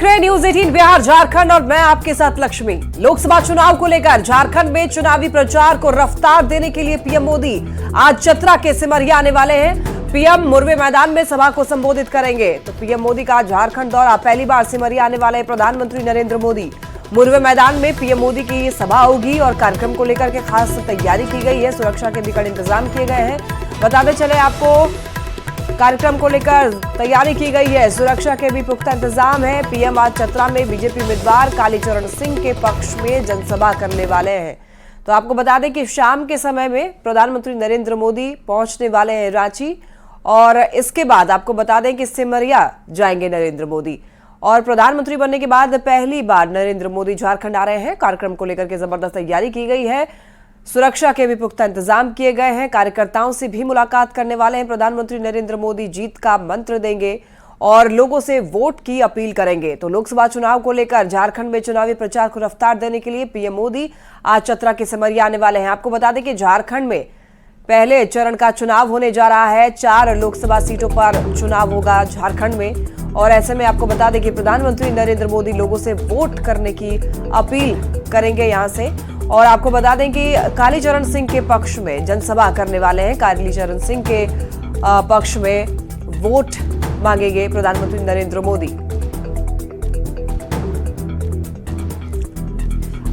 रहे हैं न्यूज 18 बिहार झारखंड और मैं आपके साथ लक्ष्मी। लोकसभा चुनाव को लेकर झारखंड में चुनावी प्रचार को रफ्तार देने के लिए पीएम मोदी आज चतरा के सिमरिया आने वाले हैं। पीएम मुरवे मैदान में सभा को संबोधित करेंगे। तो पीएम मोदी का झारखंड दौरा, पहली बार सिमरिया आने वाले प्रधानमंत्री नरेंद्र मोदी। मुरवे मैदान में पीएम मोदी की सभा होगी और कार्यक्रम को लेकर के खास तैयारी की गई है। सुरक्षा के भी कड़े इंतजाम किए गए हैं। बताते चले आपको, कार्यक्रम को लेकर तैयारी की गई है, सुरक्षा के भी पुख्ता इंतजाम है। पीएम आज चतरा में बीजेपी उम्मीदवार कालीचरण सिंह के पक्ष में जनसभा करने वाले हैं। तो आपको बता दें कि शाम के समय में प्रधानमंत्री नरेंद्र मोदी पहुंचने वाले हैं रांची और इसके बाद आपको बता दें कि सिमरिया जाएंगे नरेंद्र मोदी। और प्रधानमंत्री बनने के बाद पहली बार नरेंद्र मोदी झारखंड आ रहे हैं। कार्यक्रम को लेकर के जबरदस्त तैयारी की गई है, सुरक्षा के भी पुख्ता इंतजाम किए गए हैं। कार्यकर्ताओं से भी मुलाकात करने वाले हैं प्रधानमंत्री नरेंद्र मोदी। जीत का मंत्र देंगे और लोगों से वोट की अपील करेंगे। तो लोकसभा चुनाव को लेकर झारखंड में चुनावी प्रचार को रफ्तार देने के लिए पीएम मोदी आज चतरा के सिमरिया आने वाले हैं। आपको बता दें कि झारखंड में पहले चरण का चुनाव होने जा रहा है। 4 लोकसभा सीटों पर चुनाव होगा झारखंड में और ऐसे में आपको बता दें कि प्रधानमंत्री नरेंद्र मोदी लोगों से वोट करने की अपील करेंगे यहां से। और आपको बता दें कि कालीचरण सिंह के पक्ष में जनसभा करने वाले हैं। कालीचरण सिंह के पक्ष में वोट मांगेंगे प्रधानमंत्री नरेंद्र मोदी।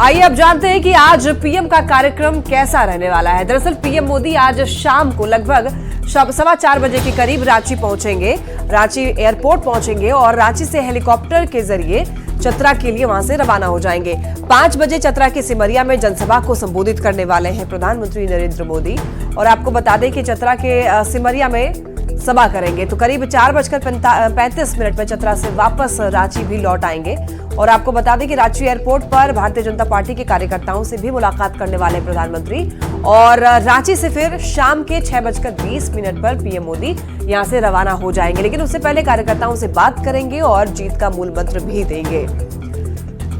आइए अब जानते हैं कि आज पीएम का कार्यक्रम कैसा रहने वाला है। दरअसल पीएम मोदी आज शाम को लगभग 4:15 बजे के करीब रांची पहुंचेंगे, रांची एयरपोर्ट पहुंचेंगे और रांची से हेलीकॉप्टर के जरिए चतरा के लिए वहां से रवाना हो जाएंगे। 5 बजे चतरा के सिमरिया में जनसभा को संबोधित करने वाले हैं प्रधानमंत्री नरेंद्र मोदी। और आपको बता दें कि चतरा के सिमरिया में सभा करेंगे। तो करीब 4:35 में चतरा से वापस रांची भी लौट आएंगे। और आपको बता दें कि रांची एयरपोर्ट पर भारतीय जनता पार्टी के कार्यकर्ताओं से भी मुलाकात करने वाले प्रधानमंत्री और रांची से फिर शाम के 6:20 पर पीएम मोदी यहां से रवाना हो जाएंगे। लेकिन उससे पहले कार्यकर्ताओं से बात करेंगे और जीत का मूल मंत्र भी देंगे।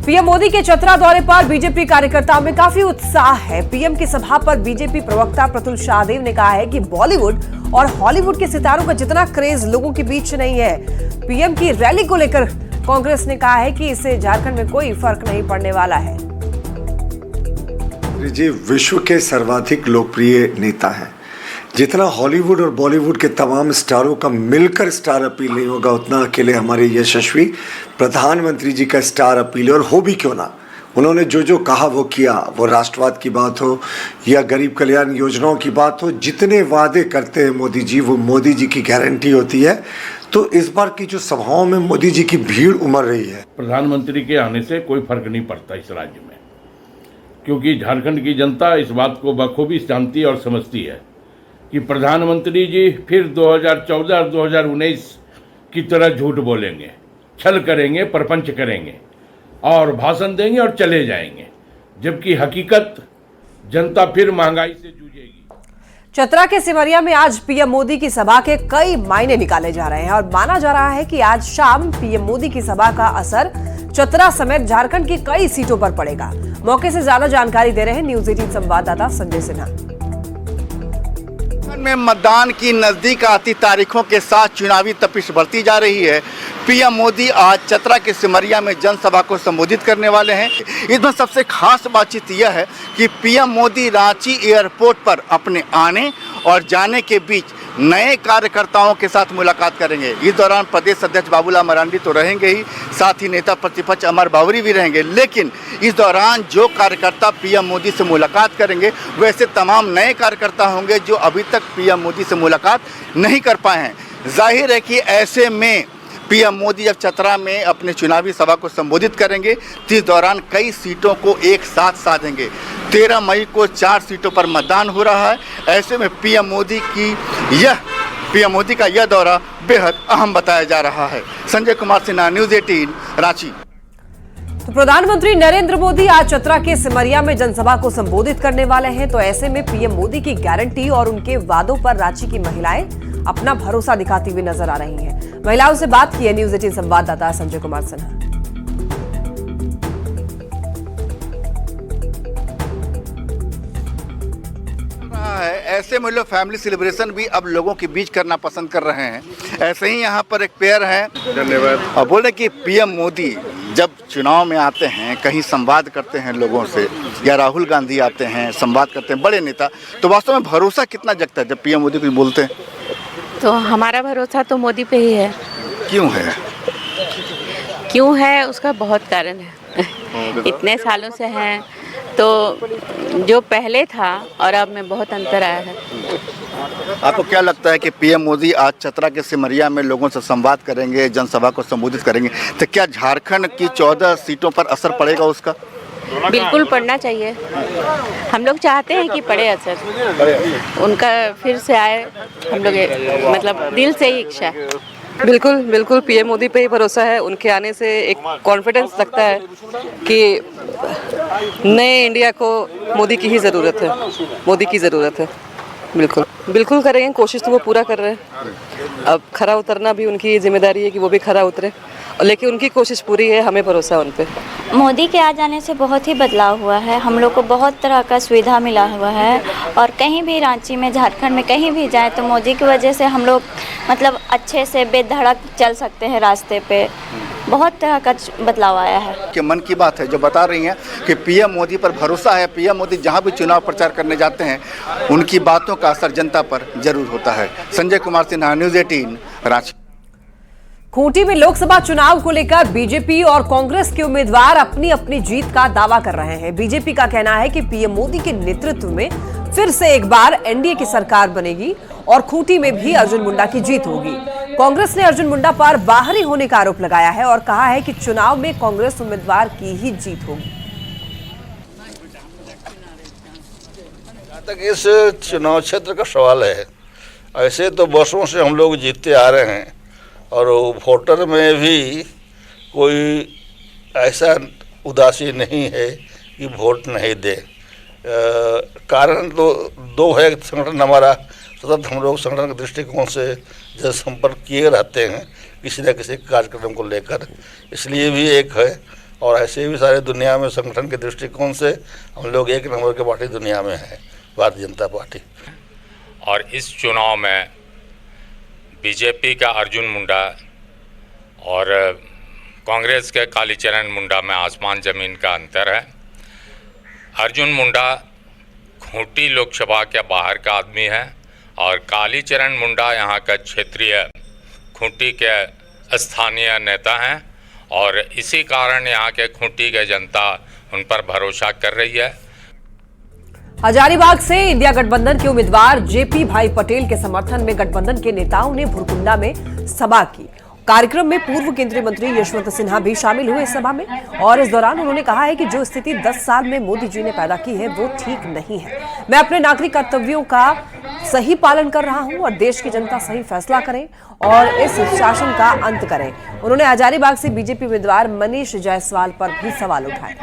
पीएम मोदी के चतरा दौरे पर बीजेपी कार्यकर्ताओं में काफी उत्साह है। पीएम की सभा पर बीजेपी प्रवक्ता प्रतुल शाहदेव ने कहा है कि बॉलीवुड और हॉलीवुड के सितारों का जितना क्रेज लोगों के बीच नहीं है, पीएम की रैली को लेकर कांग्रेस ने कहा है कि इससे झारखंड में कोई फर्क नहीं पड़ने वाला है। जी, विश्व के सर्वाधिक लोकप्रिय नेता है। जितना हॉलीवुड और बॉलीवुड के तमाम स्टारों का मिलकर स्टार अपील नहीं होगा, उतना अकेले हमारे यशस्वी प्रधानमंत्री जी का स्टार अपील। और हो भी क्यों ना, उन्होंने जो जो कहा वो किया। वो राष्ट्रवाद की बात हो या गरीब कल्याण योजनाओं की बात हो, जितने वादे करते हैं मोदी जी, वो मोदी जी की गारंटी होती है। तो इस बार की जो सभाओं में मोदी जी की भीड़ उमड़ रही है। प्रधानमंत्री के आने से कोई फर्क नहीं पड़ता इस राज्य में, क्योंकि झारखंड की जनता इस बात को बखूबी जानती और समझती है कि प्रधानमंत्री जी फिर 2014 और 2019 की तरह झूठ बोलेंगे, छल करेंगे, प्रपंच करेंगे और भाषण देंगे और चले जाएंगे, जबकि हकीकत जनता फिर महंगाई से जूझेगी। चतरा के सिमरिया में आज पीएम मोदी की सभा के कई मायने निकाले जा रहे हैं और माना जा रहा है कि आज शाम पीएम मोदी की सभा का असर चतरा समेत झारखंड की कई सीटों पर पड़ेगा। मौके से ज्यादा जानकारी दे रहे हैं न्यूज 18 संवाददाता संजय सिन्हा। में मतदान की नजदीक आती तारीखों के साथ चुनावी तपिश बढ़ती जा रही है। पीएम मोदी आज चतरा के सिमरिया में जनसभा को संबोधित करने वाले हैं। इसमें सबसे खास बातचीत यह है कि पीएम मोदी रांची एयरपोर्ट पर अपने आने और जाने के बीच नए कार्यकर्ताओं के साथ मुलाकात करेंगे। इस दौरान प्रदेश अध्यक्ष बाबूलाल मरांडी तो रहेंगे ही, साथ ही नेता प्रतिपक्ष अमर बावरी भी रहेंगे। लेकिन इस दौरान जो कार्यकर्ता पीएम मोदी से मुलाकात करेंगे, वैसे तमाम नए कार्यकर्ता होंगे जो अभी तक पीएम मोदी से मुलाकात नहीं कर पाए हैं। जाहिर है कि ऐसे में पीएम मोदी जब चतरा में अपने चुनावी सभा को संबोधित करेंगे तो इस दौरान कई सीटों को एक साथ साधेंगे। 13 मई को 4 सीटों पर मतदान हो रहा है। ऐसे में पीएम मोदी का यह दौरा बेहद अहम बताया जा रहा है। संजय कुमार सिन्हा, न्यूज 18 रांची। तो प्रधानमंत्री नरेंद्र मोदी आज चतरा के सिमरिया में जनसभा को संबोधित करने वाले हैं। तो ऐसे में पीएम मोदी की गारंटी और उनके वादों पर रांची की महिलाएं अपना भरोसा दिखाती हुई नजर आ रही हैं। महिलाओं से बात की है न्यूज 18 संवाददाता संजय कुमार सिन्हा। ऐसे में लोग फैमिली सेलिब्रेशन भी अब लोगों के बीच करना पसंद कर रहे हैं। ऐसे ही यहाँ पर एक पेयर है, धन्यवाद। और बोले कि पीएम मोदी जब चुनाव में आते हैं, कहीं संवाद करते हैं लोगों से, या राहुल गांधी आते हैं संवाद करते हैं, बड़े नेता, तो वास्तव में भरोसा कितना जगता है जब पीएम मोदी कुछ बोलते हैं? तो हमारा भरोसा तो मोदी पे ही है। क्यों है उसका बहुत कारण है। इतने सालों से हैं तो जो पहले था और अब में बहुत अंतर आया है। आपको क्या लगता है कि पीएम मोदी आज चतरा के सिमरिया में लोगों से संवाद करेंगे, जनसभा को संबोधित करेंगे, तो क्या झारखंड की 14 सीटों पर असर पड़ेगा उसका? बिल्कुल पड़ना चाहिए। हम लोग चाहते हैं कि पड़े असर, उनका फिर से आए। हम लोग मतलब दिल से ही इच्छा है। बिल्कुल पीएम मोदी पे ही भरोसा है। उनके आने से एक कॉन्फिडेंस लगता है कि नए इंडिया को मोदी की ही ज़रूरत है, मोदी की ज़रूरत है। बिल्कुल करेंगे, कोशिश तो वो पूरा कर रहे हैं। अब खरा उतरना भी उनकी जिम्मेदारी है कि वो भी खरा उतरे, लेकिन उनकी कोशिश पूरी है, हमें भरोसा है उन पे। मोदी के आ जाने से बहुत ही बदलाव हुआ है। हम लोग को बहुत तरह का सुविधा मिला हुआ है और कहीं भी रांची में, झारखंड में कहीं भी जाए तो मोदी की वजह से हम लोग मतलब अच्छे से बेधड़क चल सकते हैं रास्ते पे। बहुत तरह का बदलाव आया है। कि मन की बात है जो बता रही हैं कि पीएम मोदी पर भरोसा है। पीएम मोदी जहां भी चुनाव प्रचार करने जाते हैं उनकी बातों का असर जनता पर जरूर होता है। संजय कुमार सिन्हा, न्यूज़ 18, रांची। खूंटी में लोकसभा चुनाव को लेकर बीजेपी और कांग्रेस के उम्मीदवार अपनी अपनी जीत का दावा कर रहे हैं। बीजेपी का कहना है कि पीएम मोदी के नेतृत्व में फिर से एक बार एनडीए की सरकार बनेगी और खूंटी में भी अर्जुन मुंडा की जीत होगी। कांग्रेस ने अर्जुन मुंडा पर बाहरी होने का आरोप लगाया है और कहा है कि चुनाव में कांग्रेस उम्मीदवार की ही जीत होगी। जहाँ तक इस चुनाव क्षेत्र का सवाल है, ऐसे तो वर्षों से हम लोग जीतते आ रहे हैं और वोटर में भी कोई ऐसा उदासी नहीं है कि वोट नहीं दे। कारण तो दो है। संगठन हमारा सतत हम लोग संगठन के दृष्टिकोण से जन संपर्क किए रहते हैं किसी न किसी कार्यक्रम को लेकर, इसलिए भी एक है। और ऐसे भी सारे दुनिया में संगठन के दृष्टिकोण से हम लोग एक नंबर की पार्टी दुनिया में है, भारतीय जनता पार्टी। और इस चुनाव में बीजेपी का अर्जुन मुंडा और कांग्रेस के कालीचरण मुंडा में आसमान ज़मीन का अंतर है। अर्जुन मुंडा खूंटी लोकसभा के बाहर का आदमी है और कालीचरण मुंडा यहाँ का क्षेत्रीय खूंटी के स्थानीय नेता हैं और इसी कारण यहाँ के खूंटी के जनता उन पर भरोसा कर रही है। हजारीबाग से इंडिया गठबंधन के उम्मीदवार जेपी भाई पटेल के समर्थन में गठबंधन के नेताओं ने भुरकुंडा में सभा की। कार्यक्रम में पूर्व केंद्रीय मंत्री यशवंत सिन्हा भी शामिल हुए इस सभा में और इस दौरान उन्होंने कहा है कि जो स्थिति 10 साल में मोदी जी ने पैदा की है वो ठीक नहीं है। मैं अपने नागरिक कर्तव्यों का सही पालन कर रहा हूं और देश की जनता सही फैसला करे और इस शासन का अंत करे। उन्होंने हजारीबाग से बीजेपी उम्मीदवार मनीष जायसवाल पर भी सवाल उठाए।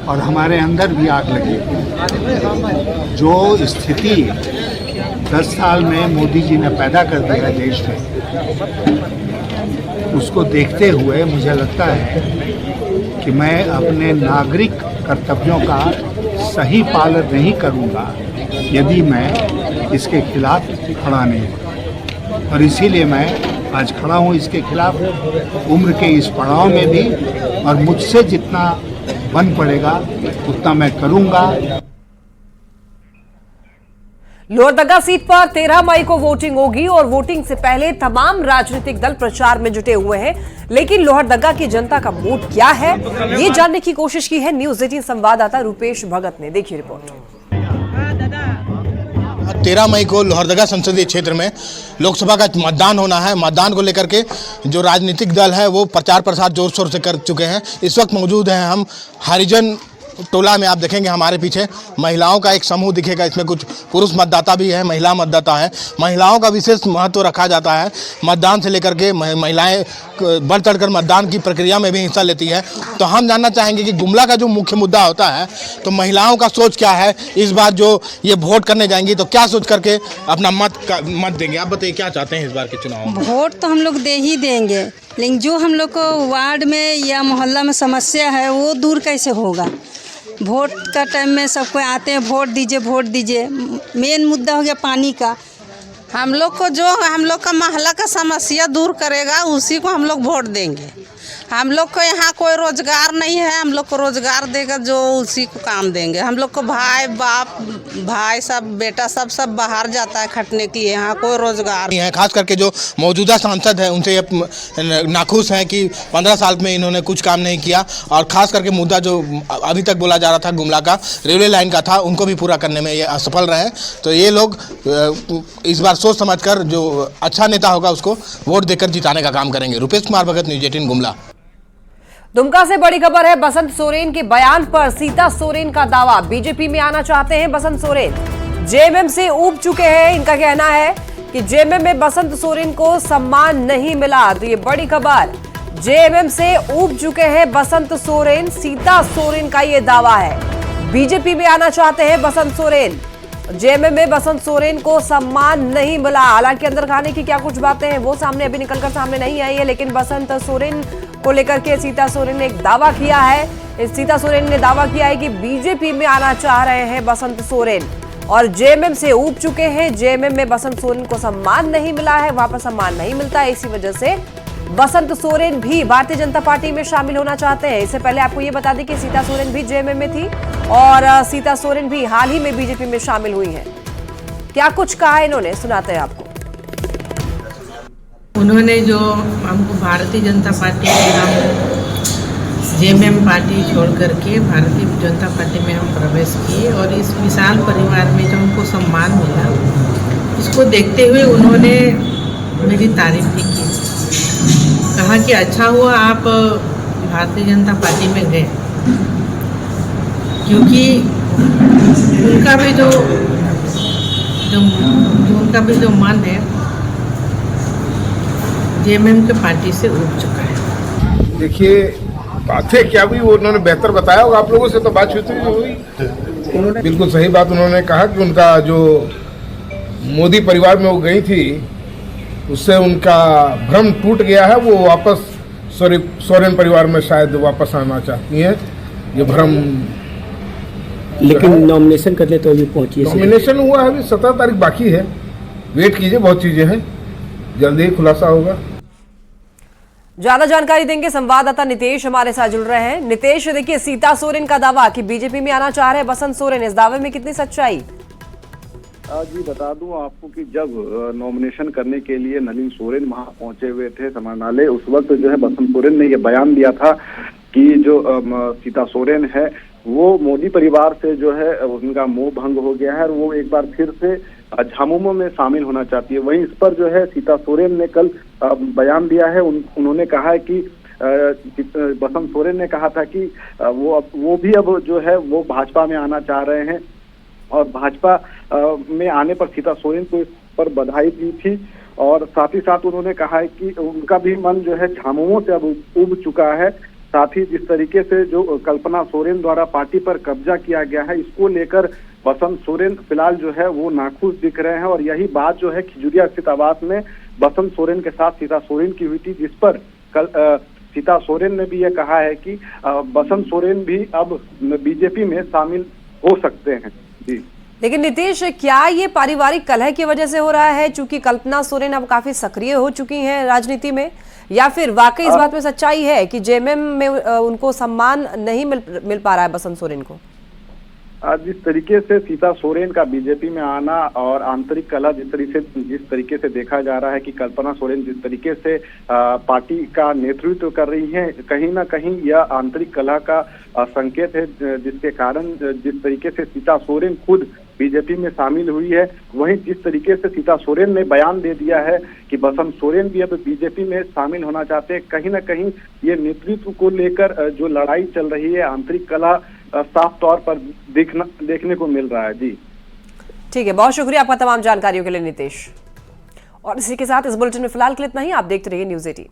और हमारे अंदर भी आग लगी। जो स्थिति 10 साल में मोदी जी ने पैदा कर दिया देश में, उसको देखते हुए मुझे लगता है कि मैं अपने नागरिक कर्तव्यों का सही पालन नहीं करूंगा यदि मैं इसके खिलाफ खड़ा नहीं हूँ। और इसीलिए मैं आज खड़ा हूँ इसके खिलाफ, उम्र के इस पड़ाव में भी, और मुझसे जितना बन पड़ेगा उतना मैं करूंगा। लोहरदगा सीट पर 13 मई को वोटिंग होगी और वोटिंग से पहले तमाम राजनीतिक दल प्रचार में जुटे हुए हैं। लेकिन लोहरदगा की जनता का मूड क्या है, ये जानने की कोशिश की है न्यूज़ 18 संवाददाता रूपेश भगत ने। देखिए रिपोर्ट। 13 मई को लोहरदगा संसदीय क्षेत्र में लोकसभा का मतदान होना है। मतदान को लेकर के जो राजनीतिक दल है वो प्रचार प्रसार जोर शोर से कर चुके हैं। इस वक्त मौजूद हैं हम हरिजन टोला में। आप देखेंगे हमारे पीछे महिलाओं का एक समूह दिखेगा। इसमें कुछ पुरुष मतदाता भी है, महिला मतदाता है। महिलाओं का विशेष महत्व रखा जाता है। मतदान से लेकर के महिलाएं बढ़ चढ़कर मतदान की प्रक्रिया में भी हिस्सा लेती है। तो हम जानना चाहेंगे कि गुमला का जो मुख्य मुद्दा होता है, तो महिलाओं का सोच क्या है इस बार जो ये वोट करने जाएंगी, तो क्या सोच करके अपना मत देंगे। आप बताइए क्या चाहते हैं इस बार के चुनाव में। वोट तो हम लोग दे ही देंगे, लेकिन जो हम लोग को वार्ड में या मोहल्ला में समस्या है वो दूर कैसे होगा। वोट का टाइम में सबको आते हैं, वोट दीजिए। मेन मुद्दा हो गया पानी का। हम लोग को जो हम लोग का मोहल्ला का समस्या दूर करेगा उसी को हम लोग वोट देंगे। हम लोग को यहाँ कोई रोजगार नहीं है, हम लोग को रोजगार देगा जो उसी को काम देंगे। हम लोग को भाई सब बेटा सब बाहर जाता है खटने के लिए, यहाँ कोई रोजगार नहीं है। खास करके जो मौजूदा सांसद है उनसे ये नाखुश हैं कि 15 साल में इन्होंने कुछ काम नहीं किया, और खास करके मुद्दा जो अभी तक बोला जा रहा था गुमला का, रेलवे लाइन का था, उनको भी पूरा करने में ये असफल रहे। तो ये लोग इस बार सोच समझ कर जो अच्छा नेता होगा उसको वोट देकर जिताने का काम करेंगे। रुपेश कुमार भगत, न्यूज़ 18 गुमला। दुमका से बड़ी खबर है। बसंत सोरेन के बयान पर सीता सोरेन का दावा, बीजेपी में आना चाहते हैं बसंत सोरेन। जेएमएम से ऊब चुके हैं। इनका कहना है कि जेएमएम में बसंत सोरेन को सम्मान नहीं मिला। तो ये बड़ी खबर, जेएमएम से ऊब चुके हैं बसंत सोरेन। सीता सोरेन का ये दावा है। बीजेपी में आना चाहते हैं बसंत सोरेन। जेएमएम में बसंत सोरेन को सम्मान नहीं मिला। हालांकि अंदर खाने की क्या कुछ बातें हैं वो सामने अभी निकलकर सामने नहीं आई है, लेकिन बसंत सोरेन को लेकर के सीता सोरेन ने एक दावा किया है। सीता सोरेन ने दावा किया है कि बीजेपी में आना चाह रहे हैं बसंत सोरेन और जेएमएम से ऊब चुके हैं। जेएमएम में बसंत सोरेन को सम्मान नहीं मिला है, वहां पर सम्मान नहीं मिलता है। इसी वजह से बसंत सोरेन भी भारतीय जनता पार्टी में शामिल होना चाहते हैं। इससे पहले आपको ये बता दें कि सीता सोरेन भी जेएमएम में थी और सीता सोरेन भी हाल ही में बीजेपी में शामिल हुई हैं। क्या कुछ कहा है इन्होंने, सुनाते हैं आपको। उन्होंने जो हमको भारतीय जनता पार्टी में, हम जेएमएम पार्टी छोड़ करके भारतीय जनता पार्टी में हम प्रवेश किए और इस विशाल परिवार में जो हमको सम्मान मिला, इसको देखते हुए उन्होंने मेरी तारीफ भी की। कहा कि अच्छा हुआ आप भारतीय जनता पार्टी में गए, क्योंकि उनका भी जो उनका भी जो मन है जेएमएम के पार्टी से उठ चुका है। देखिए बातें क्या हुई वो उन्होंने बेहतर बताया होगा, आप लोगों से तो बातचीत हुई। बिल्कुल सही बात उन्होंने कहा कि उनका जो मोदी परिवार में वो गई थी उससे उनका भ्रम टूट गया है। वो वापस सोरेन परिवार में शायद वापस आना चाहती हैं। ये भ्रम, लेकिन नॉमिनेशन करने तो अभी पहुंची है। नॉमिनेशन हुआ है, अभी 17 तारीख बाकी है। वेट कीजिए, बहुत चीजें हैं, जल्दी ही खुलासा होगा। ज्यादा जानकारी देंगे संवाददाता नितेश हमारे साथ जुड़ रहे हैं। नितेश, देखिए सीता सोरेन का दावा कि बीजेपी में आना चाह रहे हैं बसंत सोरेन, इस दावे में कितनी सच्चाई? जी बता दूं आपको कि जब नॉमिनेशन करने के लिए नलिन सोरेन वहां पहुंचे हुए थे समाहरणालय, उस वक्त जो है बसंत सोरेन ने ये बयान दिया था कि जो सीता सोरेन है वो मोदी परिवार से जो है उनका मोह भंग हो गया है और वो एक बार फिर से झामुमो में शामिल होना चाहती है। वहीं इस पर जो है सीता सोरेन ने कल बयान दिया है। उन्होंने कहा है कि बसंत सोरेन ने कहा था कि वो भी अब जो है वो भाजपा में आना चाह रहे हैं और भाजपा में आने पर सीता सोरेन को इस पर बधाई दी थी और साथ ही साथ उन्होंने कहा है कि उनका भी मन जो है झामुमो से अब उब चुका है। साथ ही जिस तरीके से जो कल्पना सोरेन द्वारा पार्टी पर कब्जा किया गया है, इसको लेकर बसंत सोरेन फिलहाल जो है वो नाखुश दिख रहे हैं और यही बात जो है खिजुरिया स्थित आवास में बसंत सोरेन के साथ सीता सोरेन की हुई थी, जिस पर कल सीता सोरेन ने भी ये कहा है कि बसंत सोरेन भी अब बीजेपी में शामिल हो सकते हैं। जी लेकिन नीतीश, क्या ये पारिवारिक कलह की वजह से हो रहा है, चूंकि कल्पना सोरेन अब काफी सक्रिय हो चुकी हैं राजनीति में, या फिर वाकई इस बात में सच्चाई है कि जेएमएम में उनको सम्मान नहीं मिल पा रहा है बसंत सोरेन को? जिस तरीके से सीता सोरेन का बीजेपी में आना और आंतरिक कलह जिस तरीके से देखा जा रहा है कि कल्पना सोरेन जिस तरीके से पार्टी का नेतृत्व कर रही हैं, कहीं ना कहीं यह आंतरिक कलह का संकेत है, जिसके कारण जिस तरीके से सीता सोरेन खुद बीजेपी में शामिल हुई है, वहीं जिस तरीके से सीता सोरेन ने बयान दे दिया है कि बसंत सोरेन भी अब बीजेपी में शामिल होना चाहते हैं, कहीं ना कहीं ये नेतृत्व को लेकर जो लड़ाई चल रही है, आंतरिक कलह साफ तौर पर देखने को मिल रहा है। जी ठीक है, बहुत शुक्रिया आपका तमाम जानकारियों के लिए नीतीश। और इसी के साथ इस बुलेटिन में फिलहाल के लिए इतना ही। आप देखते रहिए न्यूज़ 18।